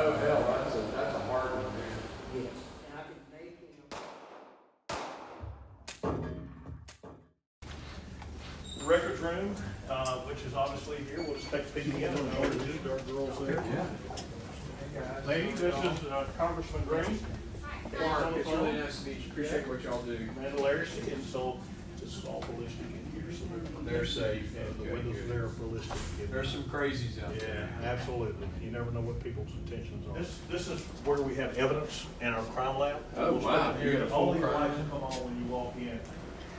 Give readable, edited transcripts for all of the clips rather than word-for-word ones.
Oh hell, that's a hard one, man. Yes. And I can make him. Records room, which is obviously here. We'll just take a peek again. Our girls there. Yeah. Lady, this is Congressman Green. Mark, it's really nice to meet you. Appreciate what y'all do. Mandelaris, and so this is all ballistic in here. So They're safe. and the windows there are ballistic. There's some crazies out there. Yeah, absolutely. You never know what people's intentions are. This is where we have evidence in our crime lab. Oh, wow. Here, You're in a full only crime lights lab? come on when you walk in.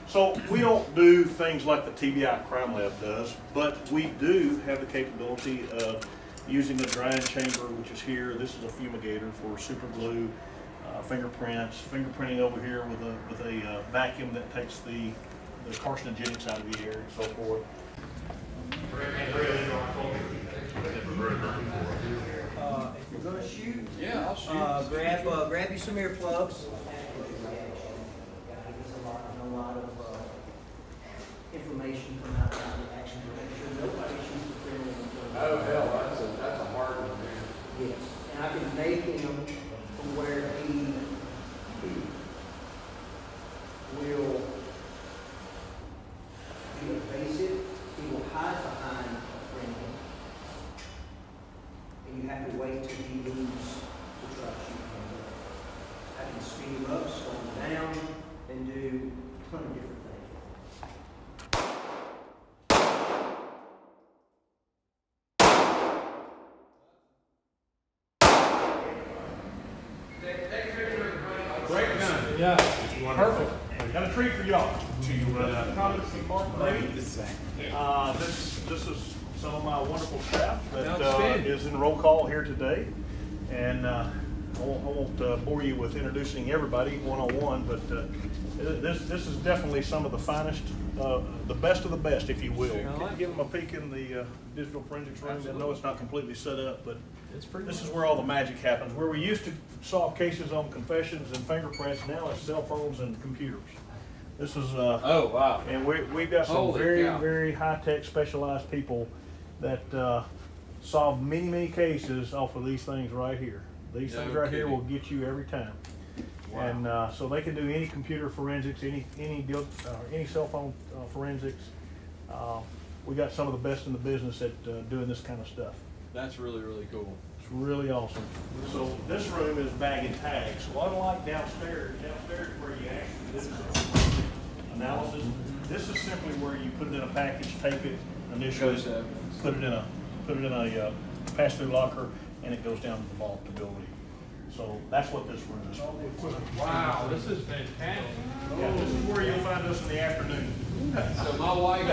So we don't do things like the TBI crime lab does, but we do have the capability of using a drying chamber, which is here. This is a fumigator for super glue, fingerprints, fingerprinting over here with a vacuum that takes the carcinogenics out of the air and so forth. If you're gonna shoot, Yeah, I'll shoot. grab you some earplugs. There's a lot of information from outside the action to make sure nobody shoots the criminal. Oh hell, that's a hard one, man. Yes, and I can make him to where he will be evasive, he will hide behind a friend. And you have to wait till he moves to try to shoot him. I can speed him up, slow him down, and do a ton of different things. Great gun. Yeah, perfect. Got a treat for y'all. Congressman Mark Green. This is some of my wonderful staff that is in roll call here today, and I won't bore you with introducing everybody one-on-one, but this is definitely some of the finest, the best of the best, if you will. Give them a peek in the digital forensics room. I know it's not completely set up, but this is where all the magic happens. Where we used to solve cases on confessions and fingerprints, now it's cell phones and computers. This is Oh wow. and we've got some Holy very cow. very high-tech specialized people that solve many cases off of these things right here. These things right here will get you every time. Wow. And so they can do any computer forensics, any cell phone forensics. We got some of the best in the business at doing this kind of stuff. That's really, really cool. It's really awesome. So this room is bag and tag. So unlike downstairs where you actually do some analysis, this is simply where you put it in a package, tape it initially, put it in a pass-through locker, and it goes down to the vault to build it. So that's what this room is for. Wow, this is fantastic. Yeah, this is where you'll find us in the afternoon. So my wife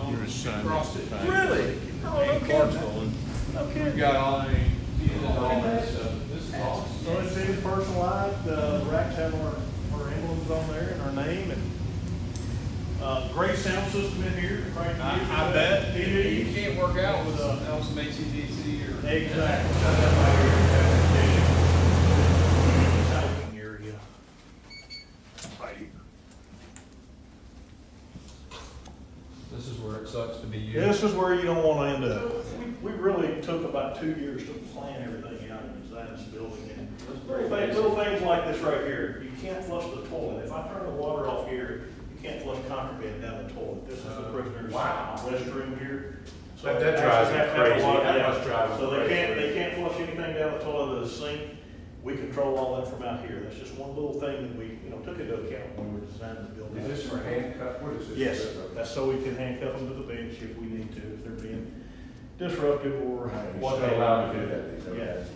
owns CrossFit. Really? Oh, no kidding. No We've kidding. got all that stuff. This is awesome. So it's very personalized. The racks have our emblems on there and our name, and great sound system in here. Right. I bet. You can't work out with some AC/DC or Exactly. Typing area. Right here. This is where it sucks to be you. This is where you don't want to end up. We really took about 2 years to plan everything out and design this building. And little things like this right here. You can't flush the toilet. If I turn the water off here, you can't flush contraband down the toilet. This is the prisoner's restroom here. So That drives me crazy. That must drive me So crazy. they can't flush anything down the toilet to the sink. We control all that from out here. That's just one little thing that we took into account when we were designing the building. Is this for handcuff? What is this? Yes, that's so we can handcuff them to the bench if we need to, if they're being disruptive or what. You're allowed to do that. Yeah, so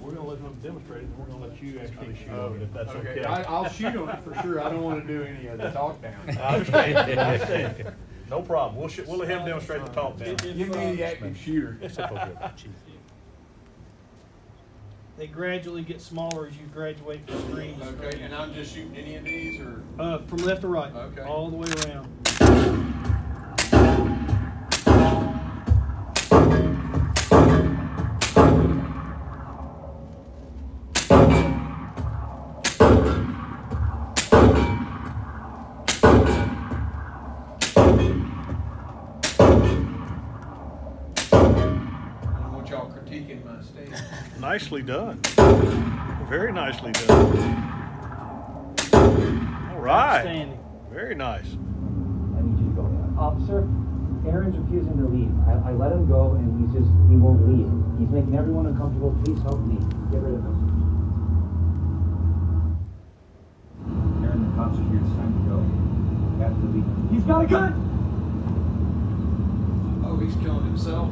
we're gonna let them demonstrate it, and we're gonna let you actually shoot on it, if that's okay. I'll shoot on it for sure. I don't want to do any of the talk down. I understand, I understand. No problem. We'll let him demonstrate the talk down. Give me the active shooter. They gradually get smaller as you graduate from screens. Okay, and I'm just shooting any of these, or From left to right, Okay. all the way around. I want y'all y'all critiquing my state. Nicely done. Very nicely done. All right. Outstanding. Very nice. I need you to go. Officer, Aaron's refusing to leave. I let him go, and he won't leave. He's making everyone uncomfortable. Please help me. Get rid of him. Aaron, the cops are here. It's time to go. You have to leave. He's got a gun! Oh, he's killing himself.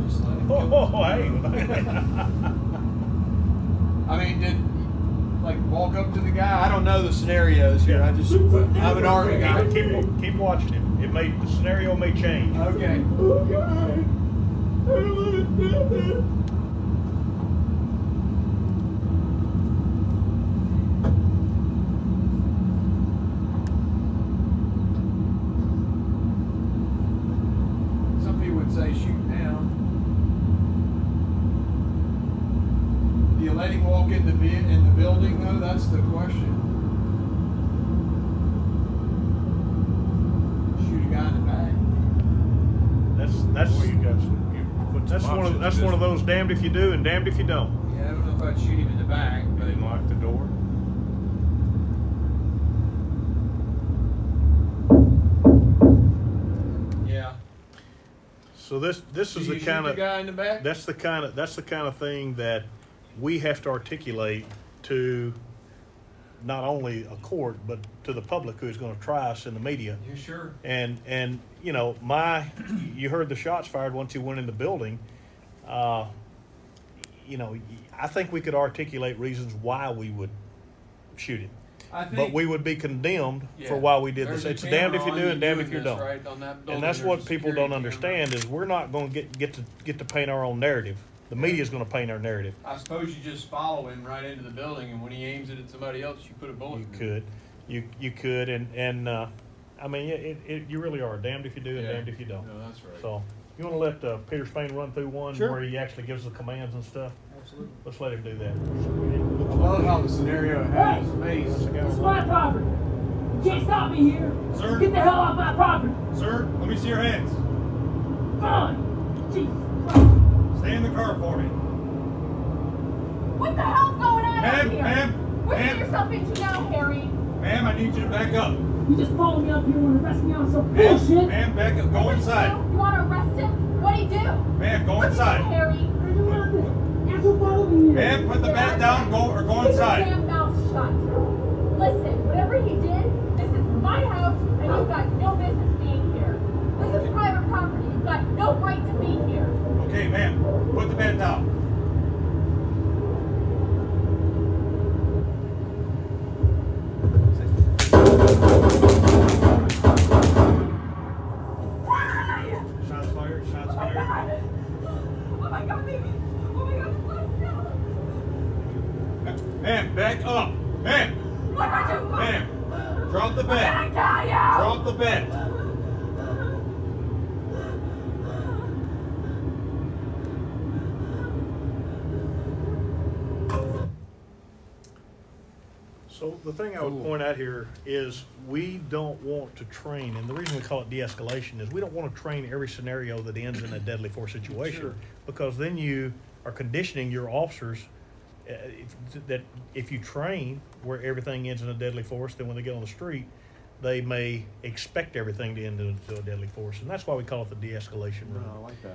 Just let him kill Oh, hey. I mean, did like walk up to the guy? I don't know the scenarios here. I'm an army guy. Keep watching him. The scenario may change. Okay. Some people would say shoot now. Do you let him walk in the building though? That's the question. Shoot a guy in the back. That's one of those damned if you do and damned if you don't. Yeah, I don't know if I'd shoot him in the back, but Didn't lock the door. yeah. So this is the You shoot kind the of guy in the back. that's the kind of thing that we have to articulate to not only a court but to the public who's going to try us in the media. You sure? And you know, you heard the shots fired once he went in the building. You know, I think we could articulate reasons why we would shoot him, but we would be condemned for why we did this. It's damned if you do and damned if you don't. Right, and that's what people don't understand is we're not going to get to paint our own narrative. The media is going to paint our narrative. I suppose you just follow him right into the building, and when he aims it at somebody else, you put a bullet. You could, and I mean, you really are damned if you do and damned if you don't. No, that's right. So you want to let Peter Spain run through one Sure. where he actually gives the commands and stuff? Absolutely. Let's let him do that. I love how the scenario has his face. This is my property. You can't stop me here. Sir? Get the hell off my property. Sir, let me see your hands. Fine. Jesus Christ. Stay in the car for me. What the hell's going on out here? Ma'am, What ma'am. you yourself into now, Harry? Ma'am, I need you to back up. You just followed me up here and want to arrest me on some bullshit. Ma'am, back up. Go What inside. You want to arrest him? What'd he do? Ma'am, go What inside. did you do, Harry? I do nothing. Asshole followed me here. Ma'am, put the bat down. Go Keep your inside. damn mouth shut. Listen, whatever he did, this is my house, and you've got no business being here. This is private property. You've got no right to be here. Okay, ma'am, put the bat down. Shots fired. Shots fired. Oh my God, baby. Oh my God, let's go. Ma'am, back up. Ma'am, What did you do? ma'am, drop the I bat. tell you. Drop the bat. So the thing I would point out here is we don't want to train, and the reason we call it de-escalation is we don't want to train every scenario that ends in a deadly force situation, because then you are conditioning your officers that if you train where everything ends in a deadly force, then when they get on the street, they may expect everything to end into a deadly force, and that's why we call it the de-escalation route. I like that.